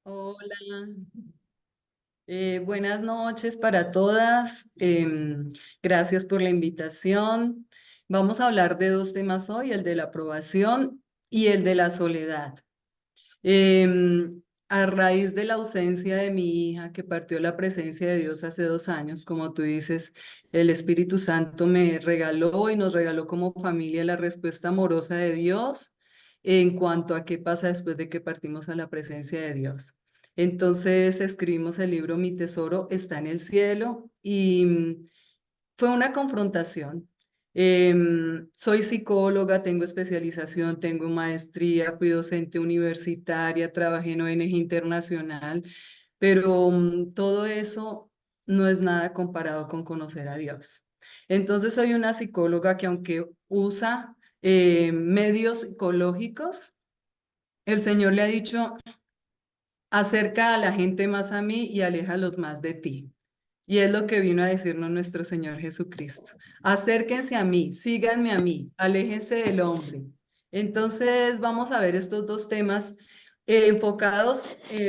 Hola, buenas noches para todas. Gracias por la invitación. Vamos a hablar de dos temas hoy, el de la aprobación y el de la soledad. A raíz de la ausencia de mi hija que partió la presencia de Dios hace 2 años, como tú dices, el Espíritu Santo me regaló y nos regaló como familia la respuesta amorosa de Dios en cuanto a qué pasa después de que partimos a la presencia de Dios. Entonces escribimos el libro Mi tesoro está en el cielo y fue una confrontación. Soy psicóloga, tengo especialización, tengo maestría, fui docente universitaria, trabajé en ONG internacional, pero todo eso no es nada comparado con conocer a Dios. Entonces soy una psicóloga que aunque usa medios psicológicos, el Señor le ha dicho, acerca a la gente más a mí y aléjalos más de ti. Y es lo que vino a decirnos nuestro Señor Jesucristo. Acérquense a mí, síganme a mí, aléjense del hombre. Entonces vamos a ver estos dos temas enfocados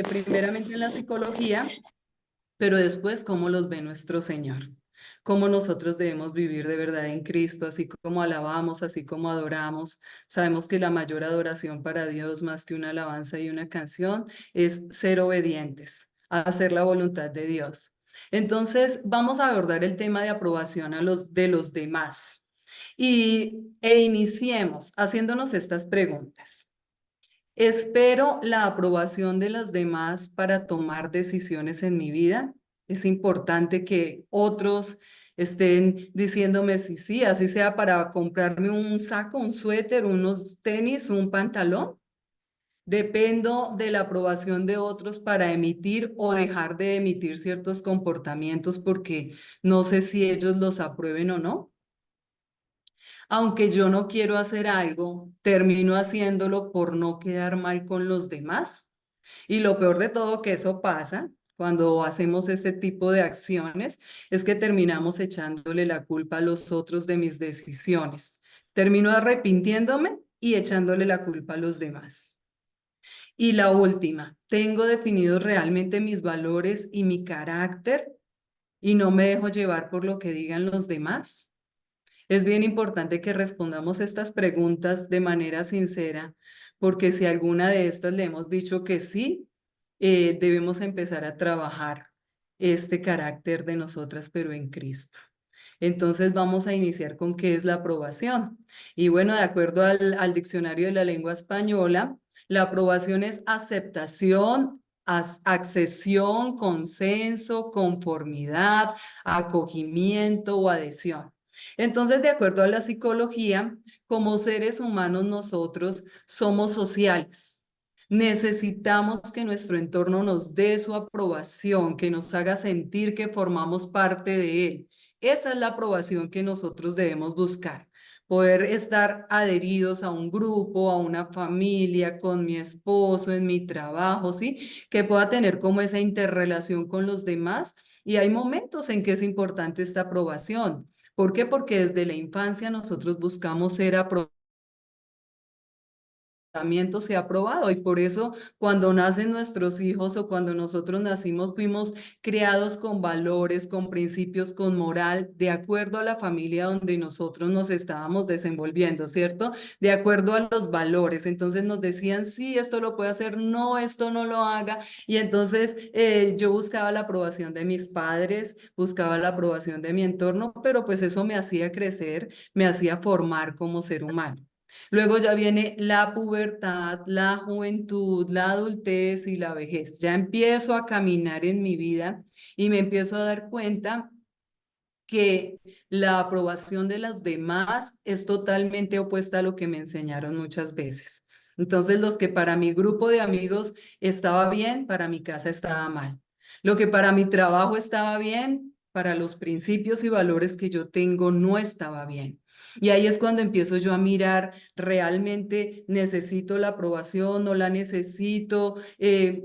primeramente en la psicología, pero después cómo los ve nuestro Señor, cómo nosotros debemos vivir de verdad en Cristo, así como alabamos, así como adoramos. Sabemos que la mayor adoración para Dios, más que una alabanza y una canción, es ser obedientes, a hacer la voluntad de Dios. Entonces, vamos a abordar el tema de aprobación de los demás e iniciemos haciéndonos estas preguntas. Espero la aprobación de los demás para tomar decisiones en mi vida. Es importante que otros estén diciéndome si sí, así sea para comprarme un saco, un suéter, unos tenis, un pantalón. Dependo de la aprobación de otros para emitir o dejar de emitir ciertos comportamientos porque no sé si ellos los aprueben o no. Aunque yo no quiero hacer algo, termino haciéndolo por no quedar mal con los demás. Y lo peor de todo que eso pasa cuando hacemos este tipo de acciones es que terminamos echándole la culpa a los otros de mis decisiones. Termino arrepintiéndome y echándole la culpa a los demás. Y la última, tengo definidos realmente mis valores y mi carácter y no me dejo llevar por lo que digan los demás. Es bien importante que respondamos estas preguntas de manera sincera, porque si alguna de estas le hemos dicho que sí, debemos empezar a trabajar este carácter de nosotras, pero en Cristo. Entonces vamos a iniciar con qué es la aprobación. Y bueno, de acuerdo al diccionario de la lengua española, la aprobación es aceptación, accesión, consenso, conformidad, acogimiento o adhesión. Entonces, de acuerdo a la psicología, como seres humanos nosotros somos sociales. Necesitamos que nuestro entorno nos dé su aprobación, que nos haga sentir que formamos parte de él. Esa es la aprobación que nosotros debemos buscar. Poder estar adheridos a un grupo, a una familia, con mi esposo, en mi trabajo, ¿sí? Que pueda tener como esa interrelación con los demás. Y hay momentos en que es importante esta aprobación. ¿Por qué? Porque desde la infancia nosotros buscamos ser aprobados se ha aprobado y por eso cuando nacen nuestros hijos o cuando nosotros nacimos fuimos criados con valores, con principios, con moral, de acuerdo a la familia donde nosotros nos estábamos desenvolviendo, ¿cierto? De acuerdo a los valores. Entonces nos decían, sí, esto lo puede hacer, no, esto no lo haga. Y entonces yo buscaba la aprobación de mis padres, buscaba la aprobación de mi entorno, pero pues eso me hacía crecer, me hacía formar como ser humano. Luego ya viene la pubertad, la juventud, la adultez y la vejez. Ya empiezo a caminar en mi vida y me empiezo a dar cuenta que la aprobación de las demás es totalmente opuesta a lo que me enseñaron muchas veces. Entonces, los que para mi grupo de amigos estaba bien, para mi casa estaba mal. Lo que para mi trabajo estaba bien, para los principios y valores que yo tengo no estaba bien. Y ahí es cuando empiezo yo a mirar, realmente necesito la aprobación, no la necesito.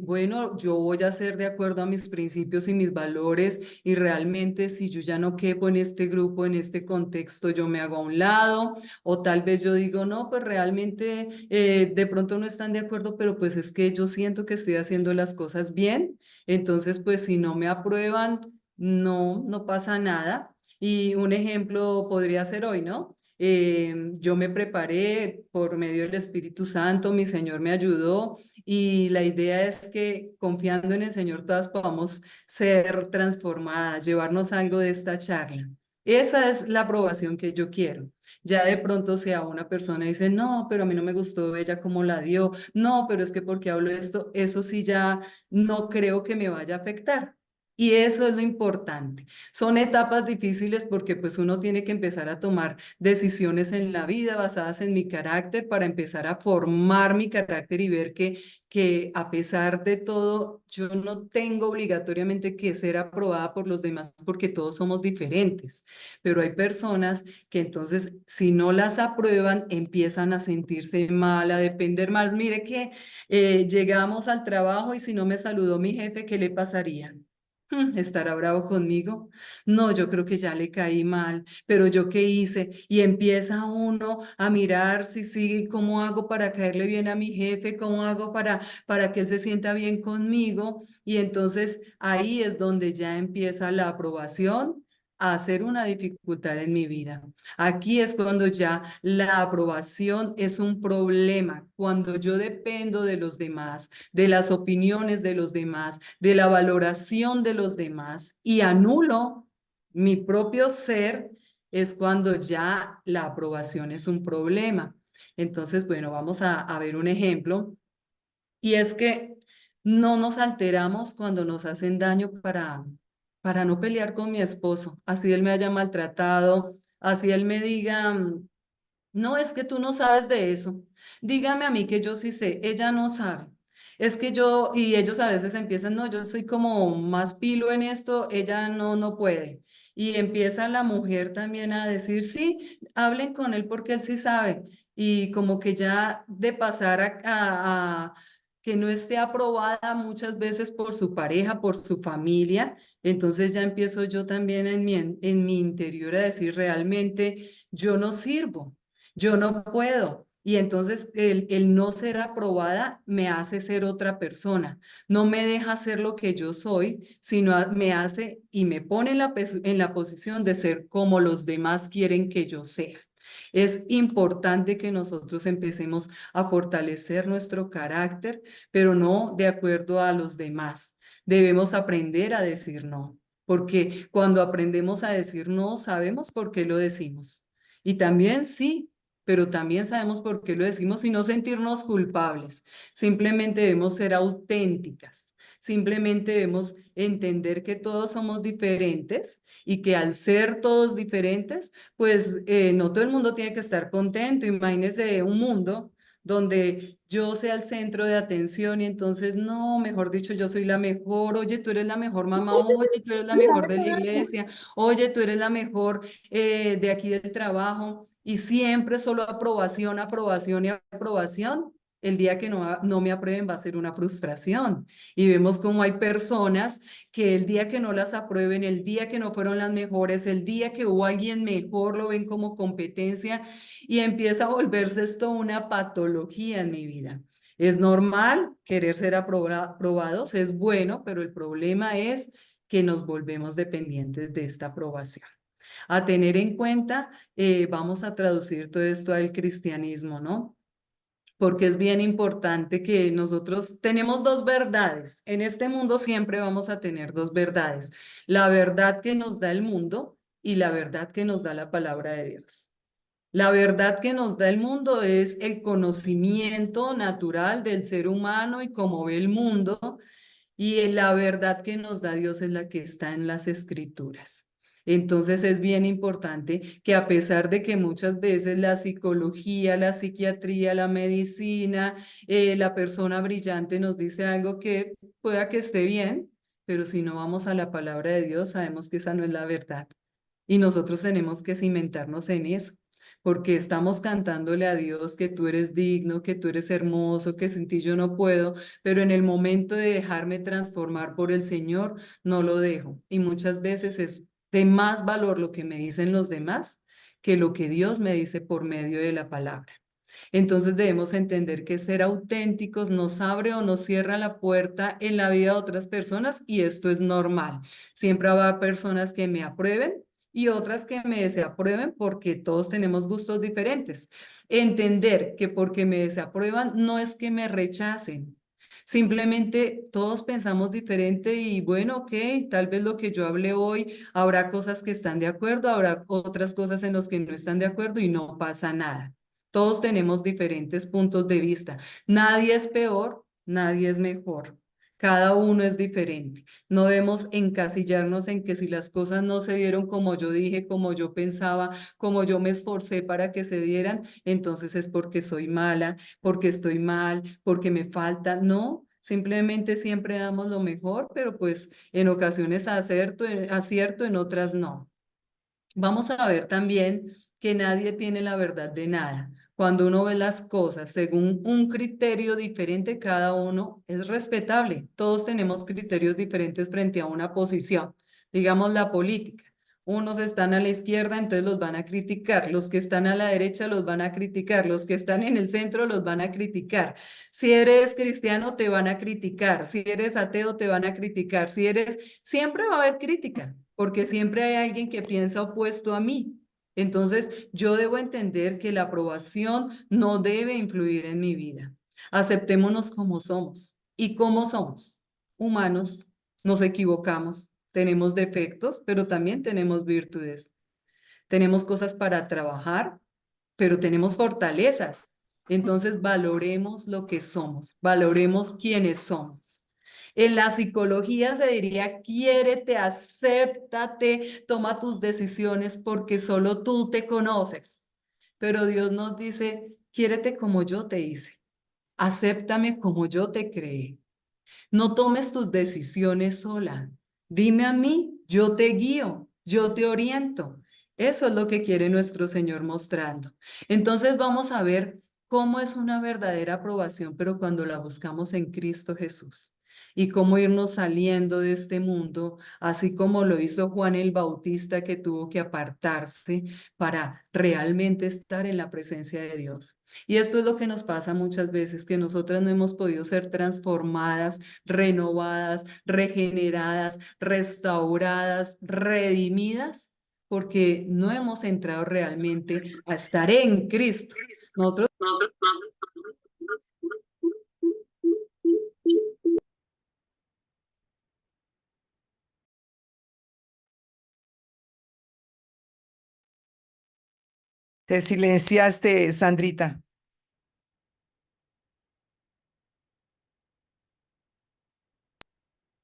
Bueno, yo voy a hacer de acuerdo a mis principios y mis valores y realmente si yo ya no quepo en este grupo, en este contexto, yo me hago a un lado o tal vez yo digo, no, pues realmente de pronto no están de acuerdo, pero pues es que yo siento que estoy haciendo las cosas bien. Entonces, pues si no me aprueban, no pasa nada. Y un ejemplo podría ser hoy, ¿no? Yo me preparé por medio del Espíritu Santo, mi Señor me ayudó y la idea es que confiando en el Señor todas podamos ser transformadas, llevarnos algo de esta charla. Esa es la aprobación que yo quiero. Ya de pronto si a una persona dice, no, pero a mí no me gustó ella como la dio, no, pero es que porque hablo de esto, eso sí ya no creo que me vaya a afectar. Y eso es lo importante. Son etapas difíciles porque pues uno tiene que empezar a tomar decisiones en la vida basadas en mi carácter para empezar a formar mi carácter y ver que a pesar de todo, yo no tengo obligatoriamente que ser aprobada por los demás porque todos somos diferentes. Pero hay personas que entonces si no las aprueban empiezan a sentirse mal, a depender más. Mire que llegamos al trabajo y si no me saludó mi jefe, ¿qué le pasaría? ¿Estará bravo conmigo? No, yo creo que ya le caí mal, pero ¿yo qué hice? Y empieza uno a mirar si sí, cómo hago para caerle bien a mi jefe, cómo hago para que él se sienta bien conmigo. Y entonces ahí es donde ya empieza la aprobación a ser una dificultad en mi vida. Aquí es cuando ya la aprobación es un problema, cuando yo dependo de los demás, de las opiniones de los demás, de la valoración de los demás y anulo mi propio ser, es cuando ya la aprobación es un problema. Entonces, bueno, vamos a ver un ejemplo y es que no nos alteramos cuando nos hacen daño para no pelear con mi esposo, así él me haya maltratado, así él me diga, no, es que tú no sabes de eso. Dígame a mí que yo sí sé, ella no sabe. Es que yo, y ellos a veces empiezan, no, yo soy como más pilo en esto, ella no puede. Y empieza la mujer también a decir, sí, hablen con él porque él sí sabe. Y como que ya de pasar a que no esté aprobada muchas veces por su pareja, por su familia, entonces ya empiezo yo también en mi interior a decir realmente, yo no sirvo. Yo no puedo. Y entonces el no ser aprobada me hace ser otra persona. No me deja ser lo que yo soy, sino me hace y me pone en la posición de ser como los demás quieren que yo sea. Es importante que nosotros empecemos a fortalecer nuestro carácter, pero no de acuerdo a los demás. Debemos aprender a decir no, porque cuando aprendemos a decir no, sabemos por qué lo decimos. Y también sí, pero también sabemos por qué lo decimos y no sentirnos culpables. Simplemente debemos ser auténticas. Simplemente debemos entender que todos somos diferentes y que al ser todos diferentes, pues no todo el mundo tiene que estar contento. Imagínese un mundo donde yo sea el centro de atención y entonces, no, mejor dicho, yo soy la mejor, oye, tú eres la mejor mamá, oye, tú eres la mejor de la iglesia, oye, tú eres la mejor de aquí del trabajo y siempre solo aprobación, aprobación y aprobación. El día que no me aprueben va a ser una frustración. Y vemos cómo hay personas que el día que no las aprueben, el día que no fueron las mejores, el día que hubo alguien mejor, lo ven como competencia y empieza a volverse esto una patología en mi vida. Es normal querer ser aprobados, es bueno, pero el problema es que nos volvemos dependientes de esta aprobación. A tener en cuenta, vamos a traducir todo esto al cristianismo, ¿no? Porque es bien importante que nosotros tenemos dos verdades. En este mundo siempre vamos a tener dos verdades. La verdad que nos da el mundo y la verdad que nos da la palabra de Dios. La verdad que nos da el mundo es el conocimiento natural del ser humano y cómo ve el mundo, y la verdad que nos da Dios es la que está en las escrituras. Entonces es bien importante que a pesar de que muchas veces la psicología, la psiquiatría, la medicina, la persona brillante nos dice algo que pueda que esté bien, pero si no vamos a la palabra de Dios, sabemos que esa no es la verdad. Y nosotros tenemos que cimentarnos en eso, porque estamos cantándole a Dios que tú eres digno, que tú eres hermoso, que sin ti yo no puedo, pero en el momento de dejarme transformar por el Señor, no lo dejo. Y muchas veces es de más valor lo que me dicen los demás que lo que Dios me dice por medio de la palabra. Entonces debemos entender que ser auténticos nos abre o nos cierra la puerta en la vida de otras personas y esto es normal. Siempre va a haber personas que me aprueben y otras que me desaprueben porque todos tenemos gustos diferentes. Entender que porque me desaprueban no es que me rechacen. Simplemente todos pensamos diferente y bueno, ok, tal vez lo que yo hablé hoy, habrá cosas que están de acuerdo, habrá otras cosas en las que no están de acuerdo y no pasa nada. Todos tenemos diferentes puntos de vista. Nadie es peor, nadie es mejor. Cada uno es diferente. No debemos encasillarnos en que si las cosas no se dieron como yo dije, como yo pensaba, como yo me esforcé para que se dieran, entonces es porque soy mala, porque estoy mal, porque me falta. No, simplemente siempre damos lo mejor, pero pues en ocasiones acierto, en otras no. Vamos a ver también que nadie tiene la verdad de nada. Cuando uno ve las cosas según un criterio diferente, cada uno es respetable. Todos tenemos criterios diferentes frente a una posición. Digamos la política. Unos están a la izquierda, entonces los van a criticar. Los que están a la derecha los van a criticar. Los que están en el centro los van a criticar. Si eres cristiano, te van a criticar. Si eres ateo, te van a criticar. Si eres siempre va a haber crítica, porque siempre hay alguien que piensa opuesto a mí. Entonces, yo debo entender que la aprobación no debe influir en mi vida. Aceptémonos como somos. ¿Y cómo somos? Humanos, nos equivocamos, tenemos defectos, pero también tenemos virtudes. Tenemos cosas para trabajar, pero tenemos fortalezas. Entonces, valoremos lo que somos, valoremos quiénes somos. En la psicología se diría, quiérete, acéptate, toma tus decisiones porque solo tú te conoces. Pero Dios nos dice, quiérete como yo te hice, acéptame como yo te creé. No tomes tus decisiones sola. Dime a mí, yo te guío, yo te oriento. Eso es lo que quiere nuestro Señor mostrando. Entonces vamos a ver cómo es una verdadera aprobación, pero cuando la buscamos en Cristo Jesús. Y cómo irnos saliendo de este mundo, así como lo hizo Juan el Bautista, que tuvo que apartarse para realmente estar en la presencia de Dios. Y esto es lo que nos pasa muchas veces, que nosotras no hemos podido ser transformadas, renovadas, regeneradas, restauradas, redimidas, porque no hemos entrado realmente a estar en Cristo. Nosotros Te silenciaste, Sandrita.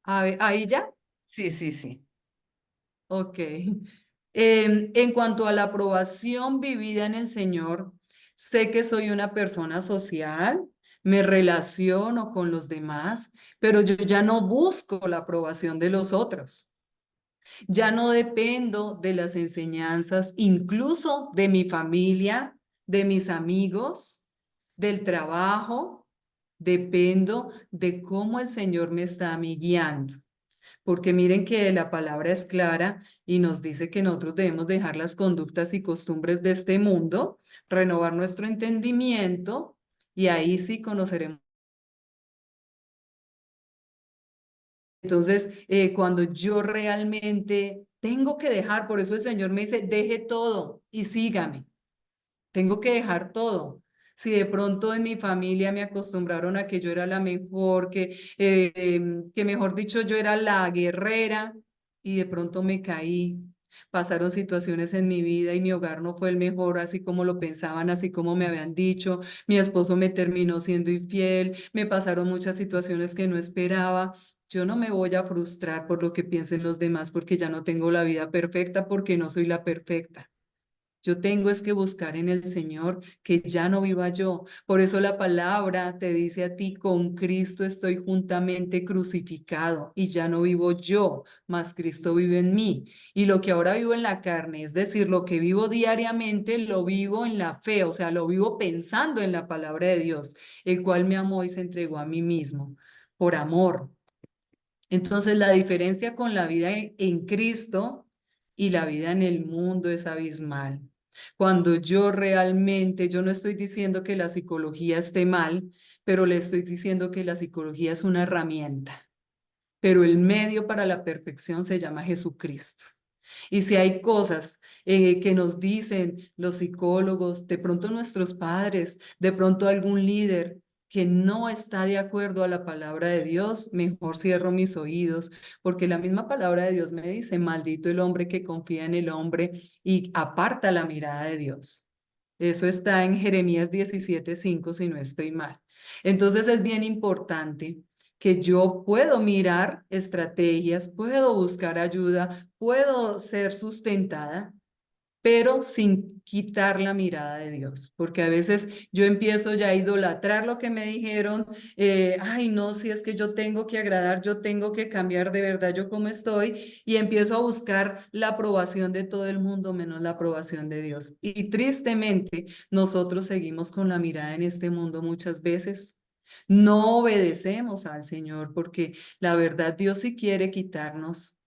ahí ya, Sí, sí, sí. ok. En cuanto a la aprobación vivida en el Señor, sé que soy una persona social, me relaciono con los demás, pero yo ya no busco la aprobación de los otros. Ya no dependo de las enseñanzas, incluso de mi familia, de mis amigos, del trabajo. Dependo de cómo el Señor me está a mí guiando. Porque miren que la palabra es clara y nos dice que nosotros debemos dejar las conductas y costumbres de este mundo, renovar nuestro entendimiento y ahí sí conoceremos. Entonces, cuando yo realmente tengo que dejar, por eso el Señor me dice, deje todo y sígame. Tengo que dejar todo. Si de pronto en mi familia me acostumbraron a que yo era la mejor, que mejor dicho yo era la guerrera y de pronto me caí. Pasaron situaciones en mi vida y mi hogar no fue el mejor, así como lo pensaban, así como me habían dicho. Mi esposo me terminó siendo infiel, me pasaron muchas situaciones que no esperaba. Yo no me voy a frustrar por lo que piensen los demás porque ya no tengo la vida perfecta, porque no soy la perfecta. Yo tengo es que buscar en el Señor que ya no viva yo. Por eso la palabra te dice a ti, con Cristo estoy juntamente crucificado y ya no vivo yo, mas Cristo vive en mí. Y lo que ahora vivo en la carne, es decir, lo que vivo diariamente, lo vivo en la fe, o sea, lo vivo pensando en la palabra de Dios, el cual me amó y se entregó a mí mismo por amor. Entonces, la diferencia con la vida en Cristo y la vida en el mundo es abismal. Cuando yo no estoy diciendo que la psicología esté mal, pero le estoy diciendo que la psicología es una herramienta, pero el medio para la perfección se llama Jesucristo. Y si hay cosas que nos dicen los psicólogos, de pronto nuestros padres, de pronto algún líder que no está de acuerdo a la palabra de Dios, mejor cierro mis oídos, porque la misma palabra de Dios me dice, maldito el hombre que confía en el hombre y aparta la mirada de Dios. Eso está en Jeremías 17:5, si no estoy mal. Entonces es bien importante que yo puedo mirar estrategias, puedo buscar ayuda, puedo ser sustentada, pero sin quitar la mirada de Dios, porque a veces yo empiezo ya a idolatrar lo que me dijeron, ay no, si es que yo tengo que agradar, yo tengo que cambiar de verdad yo como estoy, y empiezo a buscar la aprobación de todo el mundo menos la aprobación de Dios. Y tristemente nosotros seguimos con la mirada en este mundo muchas veces. No obedecemos al Señor porque la verdad Dios sí quiere quitarnos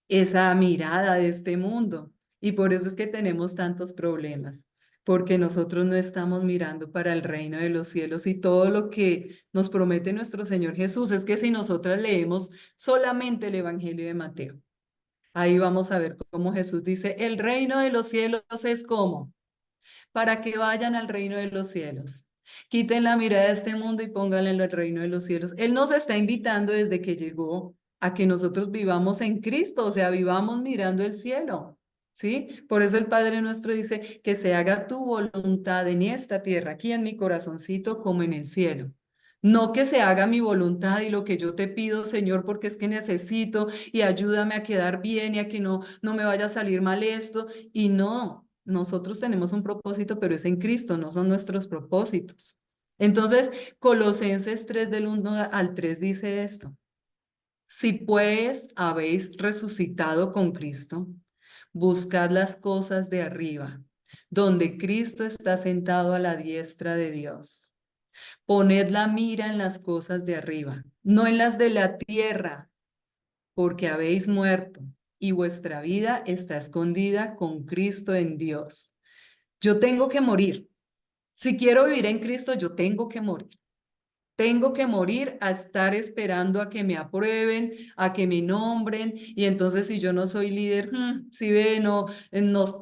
esa mirada de este mundo. Y por eso es que tenemos tantos problemas, porque nosotros no estamos mirando para el reino de los cielos y todo lo que nos promete nuestro Señor Jesús es que si nosotras leemos solamente el Evangelio de Mateo, ahí vamos a ver cómo Jesús dice, el reino de los cielos es como para que vayan al reino de los cielos. Quiten la mirada de este mundo y pónganla en el reino de los cielos. Él nos está invitando desde que llegó a que nosotros vivamos en Cristo, o sea, vivamos mirando el cielo. ¿Sí? Por eso el Padre nuestro dice que se haga tu voluntad en esta tierra, aquí en mi corazoncito, como en el cielo. No que se haga mi voluntad y lo que yo te pido, Señor, porque es que necesito y ayúdame a quedar bien y a que no me vaya a salir mal esto. Y no, nosotros tenemos un propósito, pero es en Cristo, no son nuestros propósitos. Entonces, Colosenses 3 del 1 al 3 dice esto. Si pues habéis resucitado con Cristo, buscad las cosas de arriba, donde Cristo está sentado a la diestra de Dios. Poned la mira en las cosas de arriba, no en las de la tierra, porque habéis muerto y vuestra vida está escondida con Cristo en Dios. Yo tengo que morir. Si quiero vivir en Cristo, yo tengo que morir. Tengo que morir a estar esperando a que me aprueben, a que me nombren, y entonces si yo no soy líder, si ve, no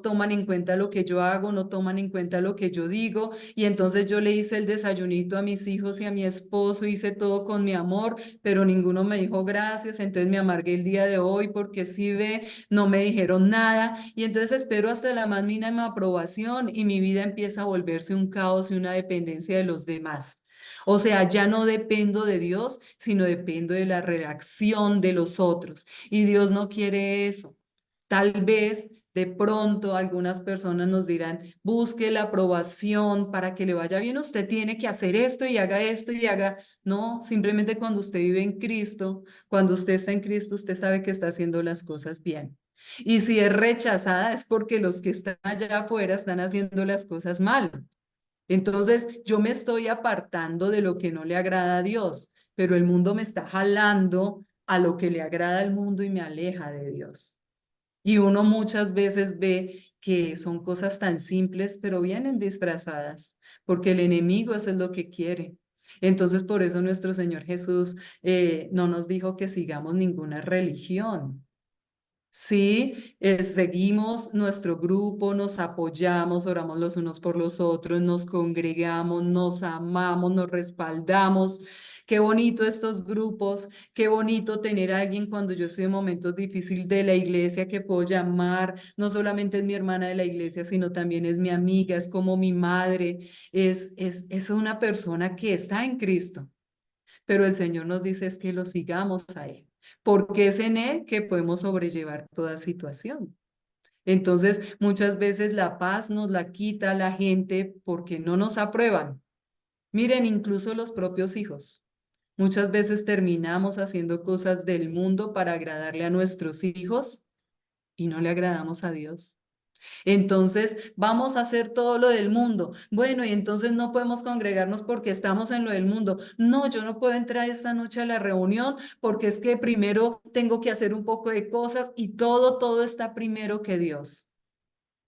toman en cuenta lo que yo hago, no toman en cuenta lo que yo digo, y entonces yo le hice el desayunito a mis hijos y a mi esposo, hice todo con mi amor, pero ninguno me dijo gracias, entonces me amargué el día de hoy porque si ve, no me dijeron nada, y entonces espero hasta la más mínima aprobación y mi vida empieza a volverse un caos y una dependencia de los demás. O sea, ya no dependo de Dios, sino dependo de la reacción de los otros. Y Dios no quiere eso. Tal vez de pronto algunas personas nos dirán, busque la aprobación para que le vaya bien, usted tiene que hacer esto y haga esto y haga. No, simplemente cuando usted vive en Cristo, cuando usted está en Cristo, usted sabe que está haciendo las cosas bien. Y si es rechazada es porque los que están allá afuera están haciendo las cosas mal. Entonces, yo me estoy apartando de lo que no le agrada a Dios, pero el mundo me está jalando a lo que le agrada al mundo y me aleja de Dios. Y uno muchas veces ve que son cosas tan simples, pero vienen disfrazadas, porque el enemigo eso es lo que quiere. Entonces, por eso nuestro Señor Jesús no nos dijo que sigamos ninguna religión. Sí, seguimos nuestro grupo, nos apoyamos, oramos los unos por los otros, nos congregamos, nos amamos, nos respaldamos. Qué bonito estos grupos, qué bonito tener a alguien cuando yo estoy en momentos difíciles de la iglesia que puedo llamar. No solamente es mi hermana de la iglesia, sino también es mi amiga, es como mi madre, es una persona que está en Cristo, pero el Señor nos dice es que lo sigamos a Él, porque es en Él que podemos sobrellevar toda situación. Entonces, muchas veces la paz nos la quita la gente porque no nos aprueban. Miren, incluso los propios hijos. Muchas veces terminamos haciendo cosas del mundo para agradarle a nuestros hijos y no le agradamos a Dios. Entonces, vamos a hacer todo lo del mundo. Bueno, y entonces no podemos congregarnos porque estamos en lo del mundo. No, yo no puedo entrar esta noche a la reunión porque es que primero tengo que hacer un poco de cosas y todo está primero que Dios.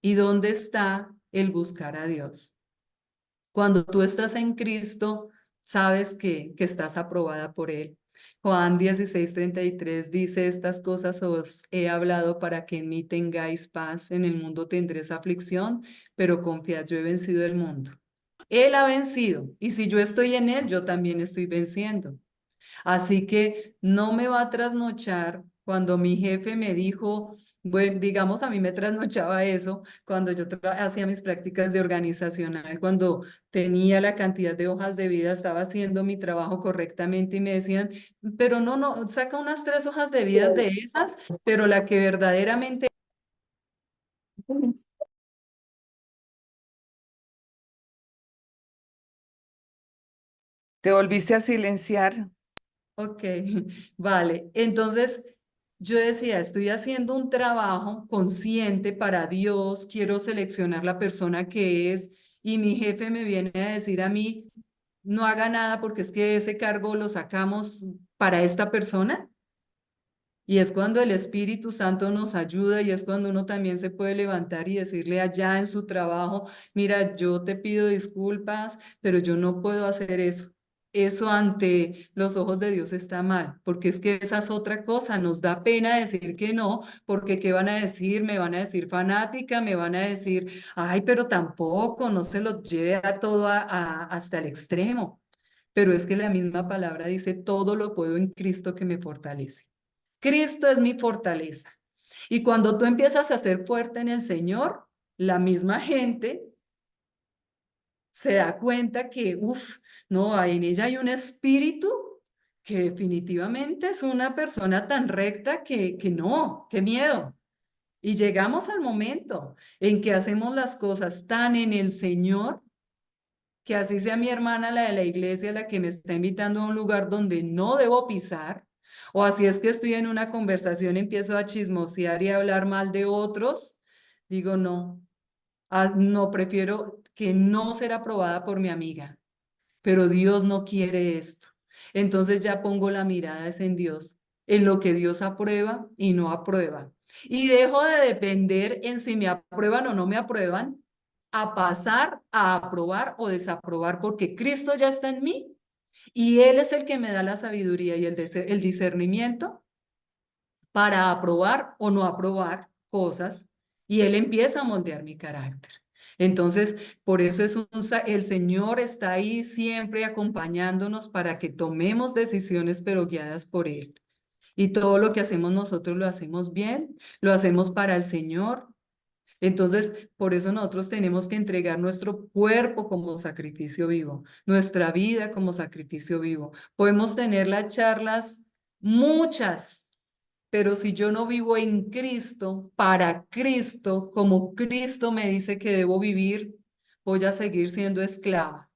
¿Y dónde está el buscar a Dios? Cuando tú estás en Cristo, sabes que estás aprobada por Él. Juan 16:33 dice, estas cosas os he hablado para que en mí tengáis paz. En el mundo tendréis aflicción, pero confiad, yo he vencido el mundo. Él ha vencido, y si yo estoy en Él, yo también estoy venciendo. Así que no me va a trasnochar cuando mi jefe me dijo, bueno, digamos, a mí me trasnochaba eso cuando yo hacía mis prácticas de organizacional, cuando tenía la cantidad de hojas de vida, estaba haciendo mi trabajo correctamente y me decían, pero no, saca unas 3 hojas de vida de esas, pero la que verdaderamente... ¿Te volviste a silenciar? Ok, vale. Entonces, yo decía, estoy haciendo un trabajo consciente para Dios, quiero seleccionar la persona que es, y mi jefe me viene a decir a mí, no haga nada porque es que ese cargo lo sacamos para esta persona. Y es cuando el Espíritu Santo nos ayuda y es cuando uno también se puede levantar y decirle allá en su trabajo, mira, yo te pido disculpas, pero yo no puedo hacer eso. Eso ante los ojos de Dios está mal, porque es que esa es otra cosa, nos da pena decir que no, porque ¿qué van a decir? Me van a decir fanática, me van a decir, ay, pero tampoco, no se lo lleve a todo hasta el extremo. Pero es que la misma palabra dice, todo lo puedo en Cristo que me fortalece. Cristo es mi fortaleza. Y cuando tú empiezas a ser fuerte en el Señor, la misma gente se da cuenta que, uff, no, en ella hay un espíritu que definitivamente es una persona tan recta que no, qué miedo. Y llegamos al momento en que hacemos las cosas tan en el Señor que así sea mi hermana, la de la iglesia, la que me está invitando a un lugar donde no debo pisar, o así es que estoy en una conversación, empiezo a chismosear y a hablar mal de otros, digo no, no, prefiero que no ser aprobada por mi amiga, pero Dios no quiere esto. Entonces ya pongo la mirada es en Dios, en lo que Dios aprueba y no aprueba. Y dejo de depender en si me aprueban o no me aprueban, a pasar a aprobar o desaprobar, porque Cristo ya está en mí y Él es el que me da la sabiduría y el discernimiento para aprobar o no aprobar cosas y Él empieza a moldear mi carácter. Entonces, por eso el Señor está ahí siempre acompañándonos para que tomemos decisiones, pero guiadas por Él. Y todo lo que hacemos nosotros lo hacemos bien, lo hacemos para el Señor. Entonces, por eso nosotros tenemos que entregar nuestro cuerpo como sacrificio vivo, nuestra vida como sacrificio vivo. Podemos tener las charlas, muchas, pero si yo no vivo en Cristo, para Cristo, como Cristo me dice que debo vivir, voy a seguir siendo esclava.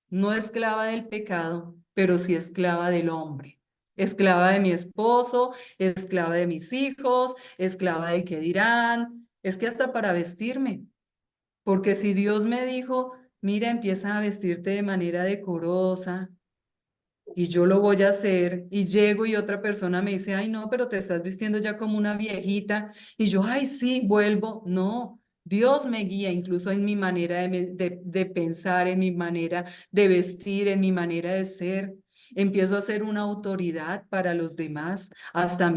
No esclava del pecado, pero sí esclava del hombre. Esclava de mi esposo, esclava de mis hijos, esclava del que dirán. Es que hasta para vestirme, porque si Dios me dijo, mira, empieza a vestirte de manera decorosa, y yo lo voy a hacer y llego y otra persona me dice, ay, no, pero te estás vistiendo ya como una viejita y yo, ay, sí, vuelvo. No, Dios me guía incluso en mi manera de pensar, en mi manera de vestir, en mi manera de ser. Empiezo a ser una autoridad para los demás, hasta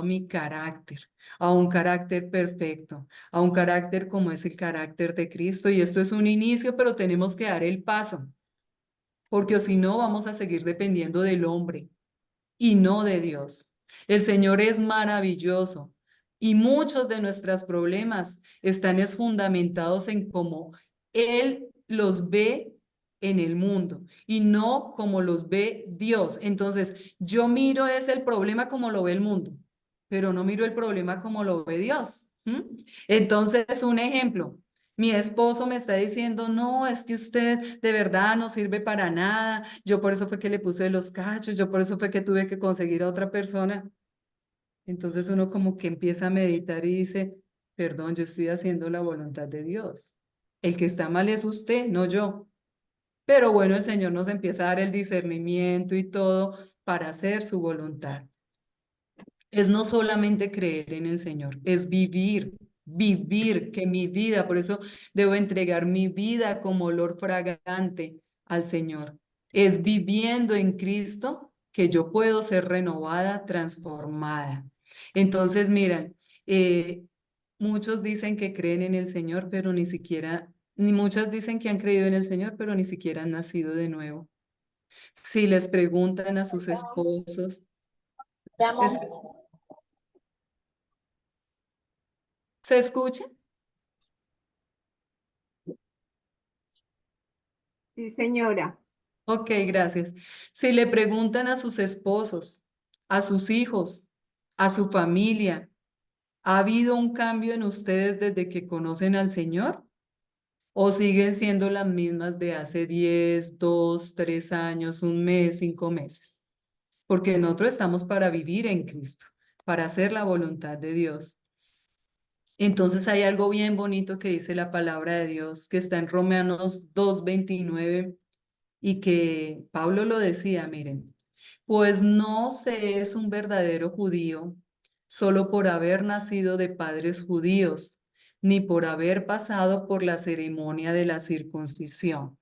mi carácter, a un carácter perfecto, a un carácter como es el carácter de Cristo. Y esto es un inicio, pero tenemos que dar el paso, porque o si no vamos a seguir dependiendo del hombre y no de Dios. El Señor es maravilloso y muchos de nuestros problemas están es fundamentados en cómo Él los ve en el mundo y no como los ve Dios. Entonces, yo miro es el problema como lo ve el mundo. pero no miro el problema como lo ve Dios. ¿M? Entonces, un ejemplo. Mi esposo me está diciendo, no, es que usted de verdad no sirve para nada. Yo por eso fue que le puse los cachos, yo por eso fue que tuve que conseguir a otra persona. Entonces uno como que empieza a meditar y dice, perdón, yo estoy haciendo la voluntad de Dios. El que está mal es usted, no yo. Pero bueno, el Señor nos empieza a dar el discernimiento y todo para hacer su voluntad. Es no solamente creer en el Señor, es vivir, vivir que mi vida, por eso debo entregar mi vida como olor fragante al Señor. Es viviendo en Cristo que yo puedo ser renovada, transformada. Entonces, miran, eh, muchos dicen que creen en el Señor, pero ni siquiera, ni muchas dicen que han creído en el Señor, pero ni siquiera han nacido de nuevo. Si les preguntan a sus esposos, es- ¿se escucha? Sí, señora. Ok, gracias. Si le preguntan a sus esposos, a sus hijos, a su familia, ¿ha habido un cambio en ustedes desde que conocen al Señor? ¿O siguen siendo las mismas de hace 10, 2, 3 años, un mes, 5 meses? Porque nosotros estamos para vivir en Cristo, para hacer la voluntad de Dios. Entonces hay algo bien bonito que dice la palabra de Dios, que está en Romanos 2:29 y que Pablo lo decía, miren, pues no se es un verdadero judío solo por haber nacido de padres judíos, ni por haber pasado por la ceremonia de la circuncisión.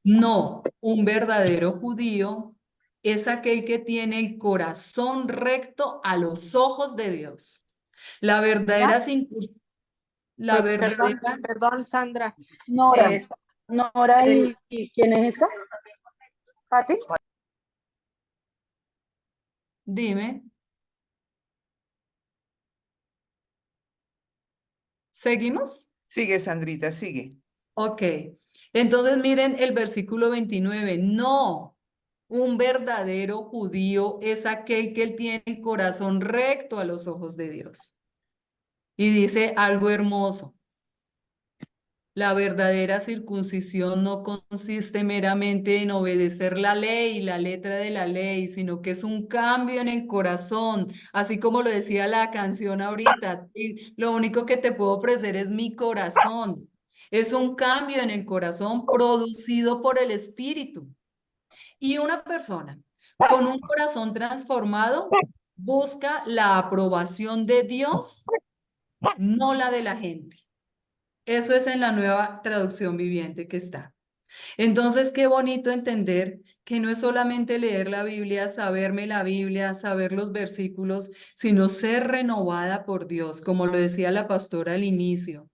No, un verdadero judío es aquel que tiene el corazón recto a los ojos de Dios. La verdadera, la Perdón, verdadera, perdón, Sandra. Nora, Es Nora, el- y quién es esta? ¿Pati? dime, ¿seguimos? Sigue, Sandrita, sigue. Ok, entonces miren el versículo 29. No, un verdadero judío es aquel que él tiene el corazón recto a los ojos de Dios. Y dice algo hermoso. La verdadera circuncisión no consiste meramente en obedecer la ley, la letra de la ley, sino que es un cambio en el corazón, así como lo decía la canción ahorita. Y lo único que te puedo ofrecer es mi corazón. Es un cambio en el corazón producido por el Espíritu. Y una persona con un corazón transformado busca la aprobación de Dios, no la de la gente. Eso es en la nueva traducción viviente que está. Entonces, qué bonito entender que no es solamente leer la Biblia, saberme la Biblia, saber los versículos, sino ser renovada por Dios, como lo decía la pastora al inicio,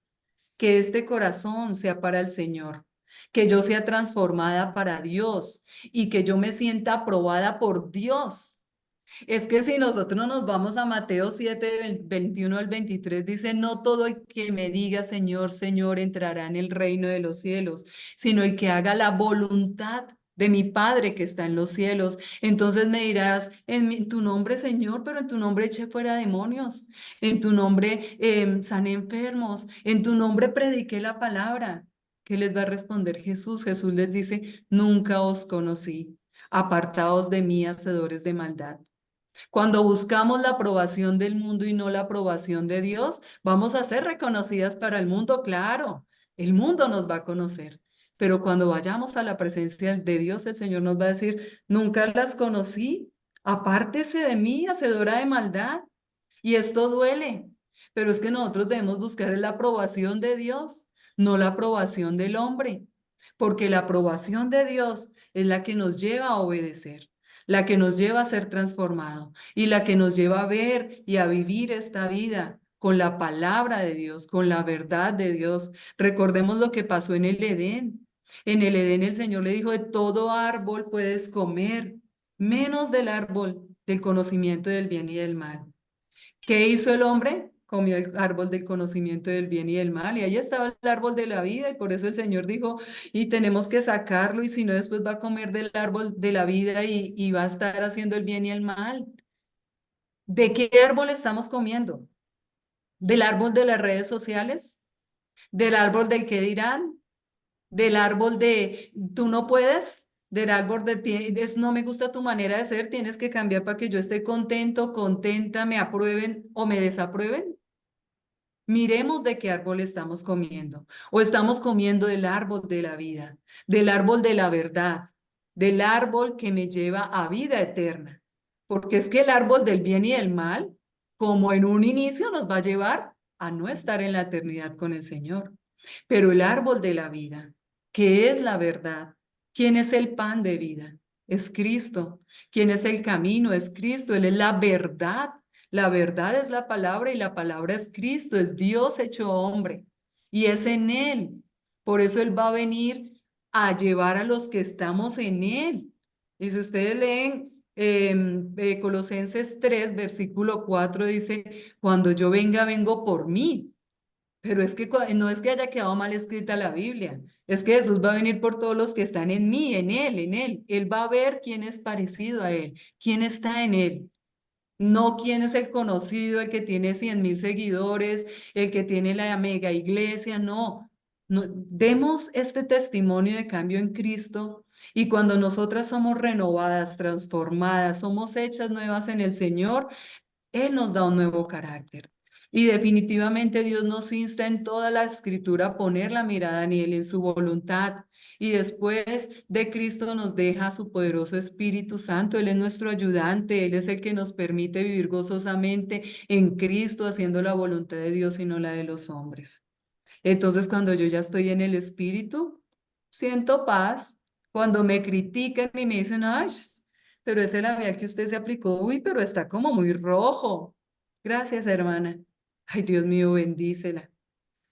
que este corazón sea para el Señor, que yo sea transformada para Dios y que yo me sienta aprobada por Dios. Es que si nosotros nos vamos a Mateo 7, 21 al 23, dice, no todo el que me diga Señor, Señor entrará en el reino de los cielos, sino el que haga la voluntad de mi Padre que está en los cielos. Entonces me dirás, tu nombre, Señor, pero en tu nombre eché fuera demonios, en tu nombre sané enfermos, en tu nombre prediqué la palabra. ¿Qué les va a responder Jesús? Jesús les dice, nunca os conocí, apartaos de mí, hacedores de maldad. Cuando buscamos la aprobación del mundo y no la aprobación de Dios, vamos a ser reconocidas para el mundo, claro. El mundo nos va a conocer. Pero cuando vayamos a la presencia de Dios, el Señor nos va a decir, nunca las conocí, apártese de mí, hacedora de maldad. Y esto duele, pero es que nosotros debemos buscar la aprobación de Dios, no la aprobación del hombre, porque la aprobación de Dios es la que nos lleva a obedecer, la que nos lleva a ser transformado y la que nos lleva a ver y a vivir esta vida con la palabra de Dios, con la verdad de Dios. Recordemos lo que pasó en el Edén. En el Edén el Señor le dijo, de todo árbol puedes comer, menos del árbol del conocimiento del bien y del mal. ¿Qué hizo el hombre? Comió el árbol del conocimiento del bien y del mal, y ahí estaba el árbol de la vida, y por eso el Señor dijo, y tenemos que sacarlo, y si no, después va a comer del árbol de la vida y va a estar haciendo el bien y el mal. ¿De qué árbol estamos comiendo? ¿Del árbol de las redes sociales? ¿Del árbol del qué dirán? ¿Del árbol de tú no puedes? ¿Del árbol de no me gusta tu manera de ser, tienes que cambiar para que yo esté contento, contenta, me aprueben o me desaprueben? Miremos de qué árbol estamos comiendo. O estamos comiendo del árbol de la vida, del árbol de la verdad, del árbol que me lleva a vida eterna. Porque es que el árbol del bien y del mal, como en un inicio, nos va a llevar a no estar en la eternidad con el Señor. Pero el árbol de la vida, que es la verdad, ¿quién es el pan de vida? Es Cristo. ¿Quién es el camino? Es Cristo. Él es la verdad. La verdad es la palabra y la palabra es Cristo, es Dios hecho hombre y es en Él. Por eso Él va a venir a llevar a los que estamos en Él. Y si ustedes leen Colosenses 3, versículo 4, dice, cuando yo venga, vengo por mí. Pero es que no es que haya quedado mal escrita la Biblia, es que Jesús va a venir por todos los que están en mí, en Él, en Él. Él va a ver quién es parecido a Él, quién está en Él. No quién es el conocido, el que tiene 100,000 seguidores, el que tiene la mega iglesia, no. No, demos este testimonio de cambio en Cristo y cuando nosotras somos renovadas, transformadas, somos hechas nuevas en el Señor, Él nos da un nuevo carácter. Y definitivamente Dios nos insta en toda la escritura a poner la mirada en Él, en su voluntad. Y después de Cristo nos deja su poderoso Espíritu Santo. Él es nuestro ayudante, Él es el que nos permite vivir gozosamente en Cristo, haciendo la voluntad de Dios y no la de los hombres. Entonces, cuando yo ya estoy en el Espíritu, siento paz. Cuando me critican y me dicen, ay, pero ese labial que usted se aplicó, uy, pero está como muy rojo. Gracias, hermana. Ay, Dios mío, bendícela.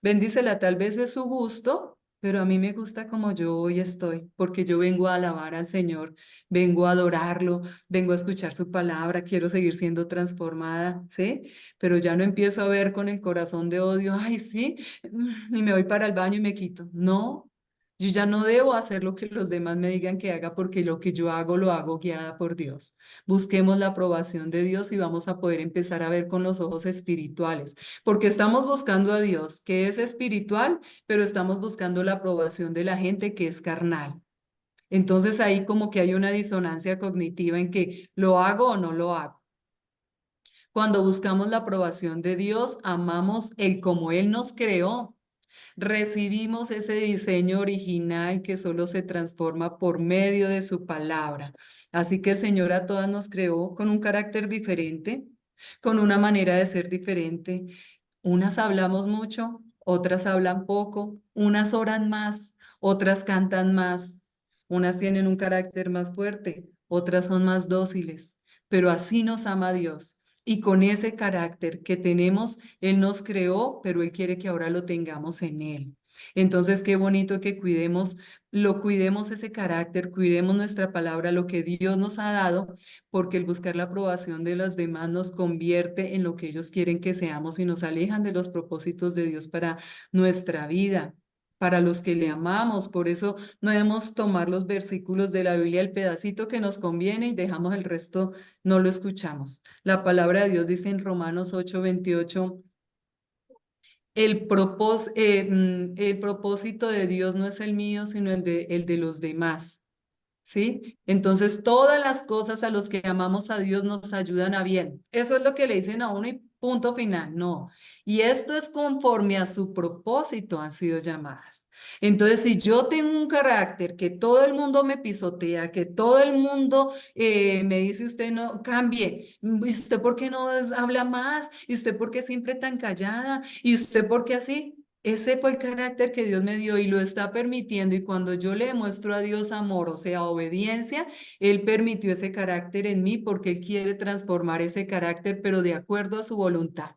Bendícela, tal vez es su gusto, pero a mí me gusta como yo hoy estoy, porque yo vengo a alabar al Señor, vengo a adorarlo, vengo a escuchar su palabra, quiero seguir siendo transformada, ¿sí? Pero ya no empiezo a ver con el corazón de odio, ay, sí, y me voy para el baño y me quito. No, yo ya no debo hacer lo que los demás me digan que haga, porque lo que yo hago lo hago guiada por Dios. Busquemos la aprobación de Dios y vamos a poder empezar a ver con los ojos espirituales porque estamos buscando a Dios, que es espiritual, pero estamos buscando la aprobación de la gente que es carnal. Entonces ahí como que hay una disonancia cognitiva en que lo hago o no lo hago. Cuando buscamos la aprobación de Dios, amamos el como Él nos creó. Recibimos ese diseño original que solo se transforma por medio de su palabra. Así que el Señor a todas nos creó con un carácter diferente, con una manera de ser diferente. Unas hablamos mucho, otras hablan poco, unas oran más, otras cantan más, unas tienen un carácter más fuerte, otras son más dóciles, pero así nos ama Dios. Y con ese carácter que tenemos, Él nos creó, pero Él quiere que ahora lo tengamos en Él. Entonces, qué bonito que cuidemos ese carácter, cuidemos nuestra palabra, lo que Dios nos ha dado, porque el buscar la aprobación de los demás nos convierte en lo que ellos quieren que seamos y nos alejan de los propósitos de Dios para nuestra vida, para los que le amamos. Por eso no debemos tomar los versículos de la Biblia, el pedacito que nos conviene y dejamos el resto, no lo escuchamos. La palabra de Dios dice en Romanos 8:28, el propósito de Dios no es el mío, sino el de los demás. ¿Sí? Entonces, todas las cosas a los que amamos a Dios nos ayudan a bien. Eso es lo que le dicen a uno y punto final. No. Y esto es conforme a su propósito han sido llamadas. Entonces, si yo tengo un carácter que todo el mundo me pisotea, que todo el mundo me dice, usted no cambie, ¿y usted por qué no habla más? ¿Y usted por qué siempre tan callada? ¿Y usted por qué así? Ese fue el carácter que Dios me dio y lo está permitiendo. Y cuando yo le demuestro a Dios amor, o sea, obediencia, Él permitió ese carácter en mí porque Él quiere transformar ese carácter, pero de acuerdo a su voluntad.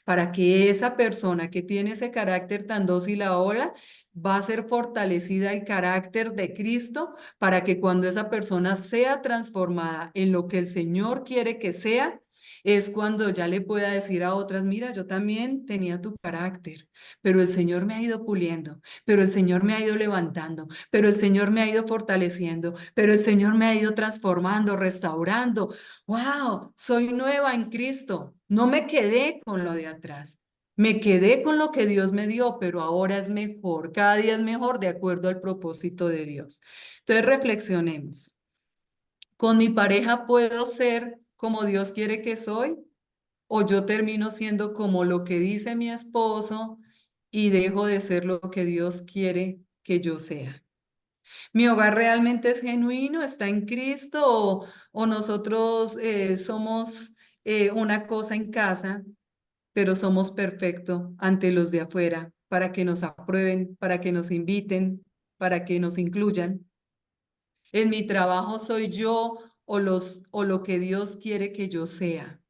Para que esa persona que tiene ese carácter tan dócil ahora va a ser fortalecida el carácter de Cristo para que cuando esa persona sea transformada en lo que el Señor quiere que sea, Es cuando ya le pueda decir a otras, mira, yo también tenía tu carácter, pero el Señor me ha ido puliendo, pero el Señor me ha ido levantando, pero el Señor me ha ido fortaleciendo, pero el Señor me ha ido transformando, restaurando. ¡Wow! Soy nueva en Cristo. No me quedé con lo de atrás. Me quedé con lo que Dios me dio, pero ahora es mejor, cada día es mejor de acuerdo al propósito de Dios. Entonces reflexionemos. ¿Con mi pareja puedo ser como Dios quiere que soy? ¿O yo termino siendo como lo que dice mi esposo y dejo de ser lo que Dios quiere que yo sea? ¿Mi hogar realmente es genuino? ¿Está en Cristo? ¿O nosotros somos una cosa en casa, pero somos perfectos ante los de afuera para que nos aprueben, para que nos inviten, para que nos incluyan? ¿En mi trabajo soy yo o lo que Dios quiere que yo sea?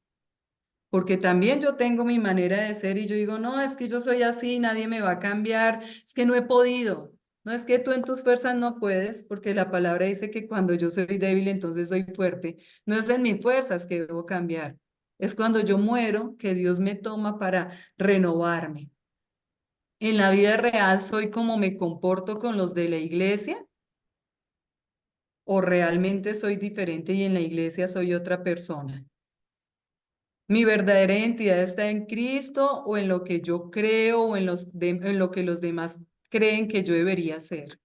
Porque también yo tengo mi manera de ser y yo digo, no, es que yo soy así, nadie me va a cambiar, es que no he podido. No es que tú en tus fuerzas no puedes, porque la palabra dice que cuando yo soy débil, entonces soy fuerte. No es en mis fuerzas que debo cambiar. Es cuando yo muero que Dios me toma para renovarme. En la vida real soy como me comporto con los de la iglesia o realmente soy diferente y en la iglesia soy otra persona. ¿Mi verdadera identidad está en Cristo o en lo que yo creo o en lo que los demás creen que yo debería ser?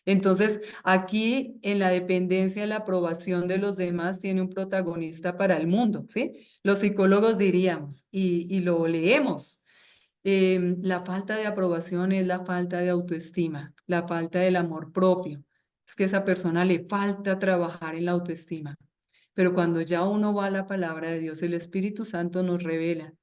Entonces, aquí en la dependencia, la aprobación de los demás tiene un protagonista para el mundo, ¿sí? Los psicólogos diríamos, y lo leemos, la falta de aprobación es la falta de autoestima, la falta del amor propio. Es que a esa persona le falta trabajar en la autoestima. Pero cuando ya uno va a la palabra de Dios, el Espíritu Santo nos revela.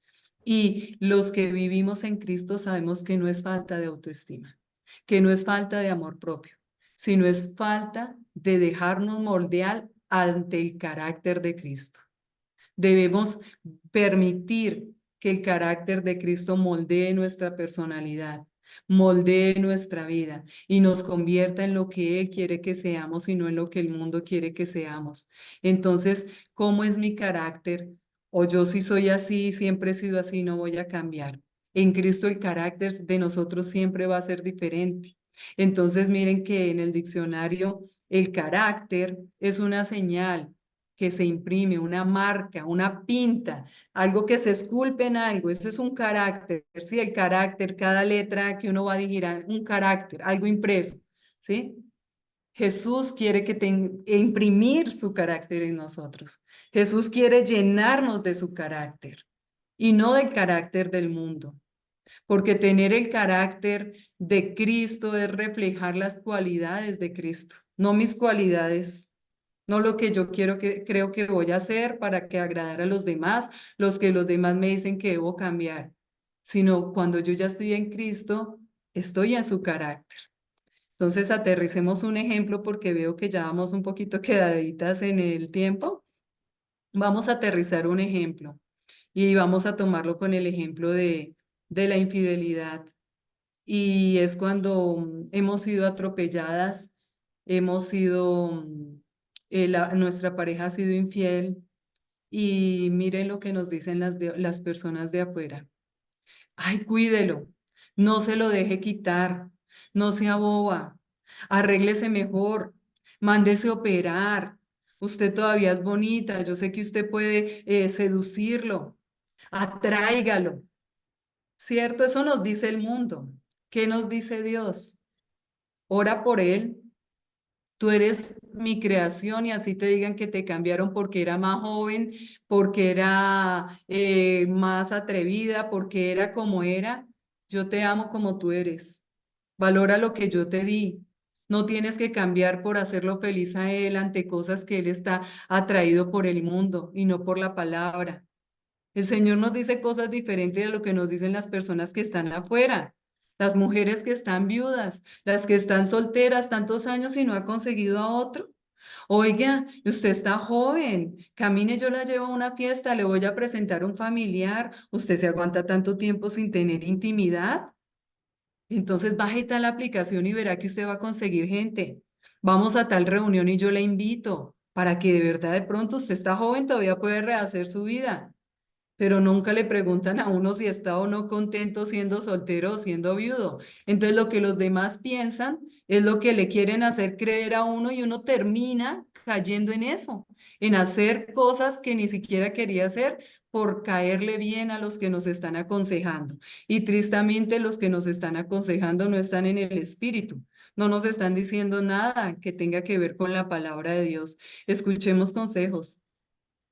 Y los que vivimos en Cristo sabemos que no es falta de autoestima, que no es falta de amor propio, sino es falta de dejarnos moldear ante el carácter de Cristo. Debemos permitir que el carácter de Cristo moldee nuestra personalidad, moldee nuestra vida y nos convierta en lo que Él quiere que seamos y no en lo que el mundo quiere que seamos. Entonces, ¿cómo es mi carácter? O yo si soy así, siempre he sido así, no voy a cambiar. En Cristo el carácter de nosotros siempre va a ser diferente. Entonces, miren que en el diccionario el carácter es una señal que se imprime, una marca, una pinta, algo que se esculpe en algo, eso es un carácter, ¿sí? El carácter, cada letra que uno va a dirigir, un carácter, algo impreso, ¿sí? Jesús quiere imprimir su carácter en nosotros. Jesús quiere llenarnos de su carácter y no del carácter del mundo, porque tener el carácter de Cristo es reflejar las cualidades de Cristo, no mis cualidades, no lo que yo creo que voy a hacer para que agradar a los demás, los que los demás me dicen que debo cambiar, sino cuando yo ya estoy en Cristo, estoy en su carácter. Entonces aterricemos un ejemplo porque veo que ya vamos un poquito quedaditas en el tiempo. Vamos a aterrizar un ejemplo y vamos a tomarlo con el ejemplo de la infidelidad. Y es cuando hemos sido atropelladas, hemos sido, nuestra pareja ha sido infiel y miren lo que nos dicen las personas de afuera. Ay, cuídelo, no se lo deje quitar, no sea boba, arréglese mejor, mándese operar. Usted todavía es bonita, yo sé que usted puede seducirlo, atráigalo. ¿Cierto? Eso nos dice el mundo. ¿Qué nos dice Dios? Ora por él. Tú eres mi creación y así te digan que te cambiaron porque era más joven, porque era más atrevida, porque era como era. Yo te amo como tú eres. Valora lo que yo te di. No tienes que cambiar por hacerlo feliz a él ante cosas que él está atraído por el mundo y no por la palabra. El Señor nos dice cosas diferentes a lo que nos dicen las personas que están afuera, las mujeres que están viudas, las que están solteras tantos años y no ha conseguido a otro. Oiga, usted está joven, camine, yo la llevo a una fiesta, le voy a presentar un familiar, usted se aguanta tanto tiempo sin tener intimidad. Entonces baje tal aplicación y verá que usted va a conseguir gente. Vamos a tal reunión y yo la invito. para que de verdad de pronto usted está joven, todavía puede rehacer su vida, pero nunca le preguntan a uno si está o no contento siendo soltero o siendo viudo. Entonces lo que los demás piensan es lo que le quieren hacer creer a uno y uno termina cayendo en eso, en hacer cosas que ni siquiera quería hacer por caerle bien a los que nos están aconsejando. Y tristemente los que nos están aconsejando no están en el espíritu. No nos están diciendo nada que tenga que ver con la palabra de Dios. Escuchemos consejos,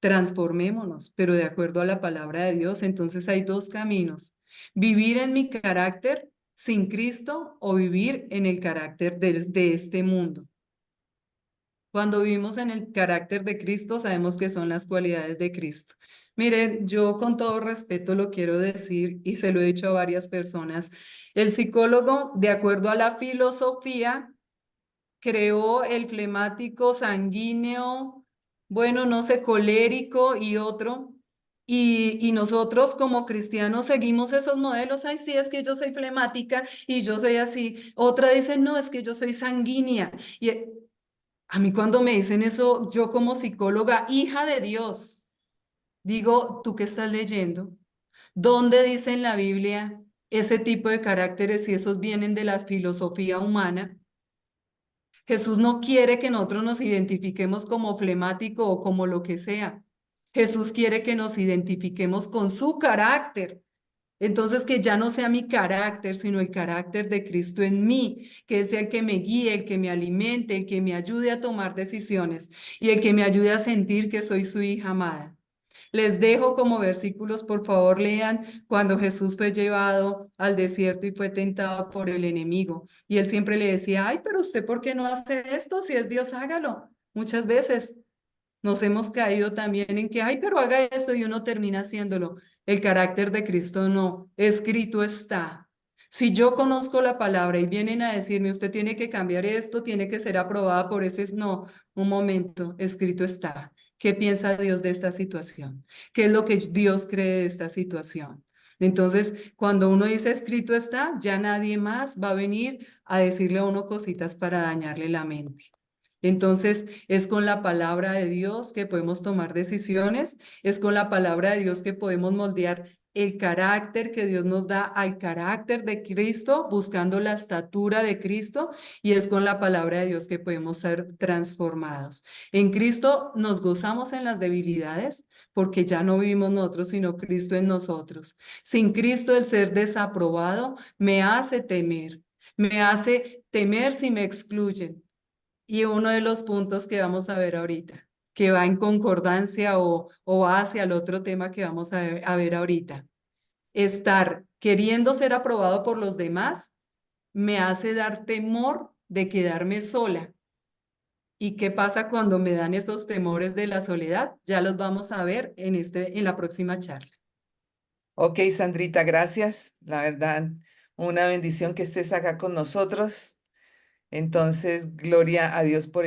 transformémonos, pero de acuerdo a la palabra de Dios. Entonces hay dos caminos: vivir en mi carácter sin Cristo o vivir en el carácter de este mundo. Cuando vivimos en el carácter de Cristo, sabemos que son las cualidades de Cristo. Miren, yo con todo respeto lo quiero decir y se lo he dicho a varias personas. El psicólogo, de acuerdo a la filosofía, creó el flemático, sanguíneo, bueno, no sé, colérico y otro. Y nosotros como cristianos seguimos esos modelos. Ay, sí, es que yo soy flemática y yo soy así. Otra dice, no, es que yo soy sanguínea. Y a mí cuando me dicen eso, yo como psicóloga, hija de Dios, digo, ¿tú qué estás leyendo? ¿Dónde dice en la Biblia ese tipo de caracteres si esos vienen de la filosofía humana? Jesús no quiere que nosotros nos identifiquemos como flemático o como lo que sea. Jesús quiere que nos identifiquemos con su carácter. Entonces, que ya no sea mi carácter, sino el carácter de Cristo en mí, que Él sea el que me guíe, el que me alimente, el que me ayude a tomar decisiones y el que me ayude a sentir que soy su hija amada. Les dejo como versículos, por favor, lean cuando Jesús fue llevado al desierto y fue tentado por el enemigo. Y él siempre le decía, ay, pero usted, ¿por qué no hace esto? Si es Dios, hágalo. Muchas veces nos hemos caído también en que, ay, pero haga esto y uno termina haciéndolo. El carácter de Cristo no, escrito está. Si yo conozco la palabra y vienen a decirme, usted tiene que cambiar esto, tiene que ser aprobada por eso, es no, un momento, escrito está. ¿Qué piensa Dios de esta situación? ¿Qué es lo que Dios cree de esta situación? Entonces, cuando uno dice escrito está, ya nadie más va a venir a decirle a uno cositas para dañarle la mente. Entonces, es con la palabra de Dios que podemos tomar decisiones, es con la palabra de Dios que podemos moldear el carácter que Dios nos da al carácter de Cristo, buscando la estatura de Cristo, y es con la palabra de Dios que podemos ser transformados. En Cristo nos gozamos en las debilidades, porque ya no vivimos nosotros, sino Cristo en nosotros. Sin Cristo, el ser desaprobado me hace temer si me excluyen. Y uno de los puntos que vamos a ver ahorita, que va en concordancia o va hacia el otro tema que vamos a ver ahorita, estar queriendo ser aprobado por los demás me hace dar temor de quedarme sola. ¿Y qué pasa cuando me dan esos temores de la soledad? Ya los vamos a ver en la próxima charla. Ok, Sandrita, gracias. La verdad, una bendición que estés acá con nosotros. Entonces, gloria a Dios por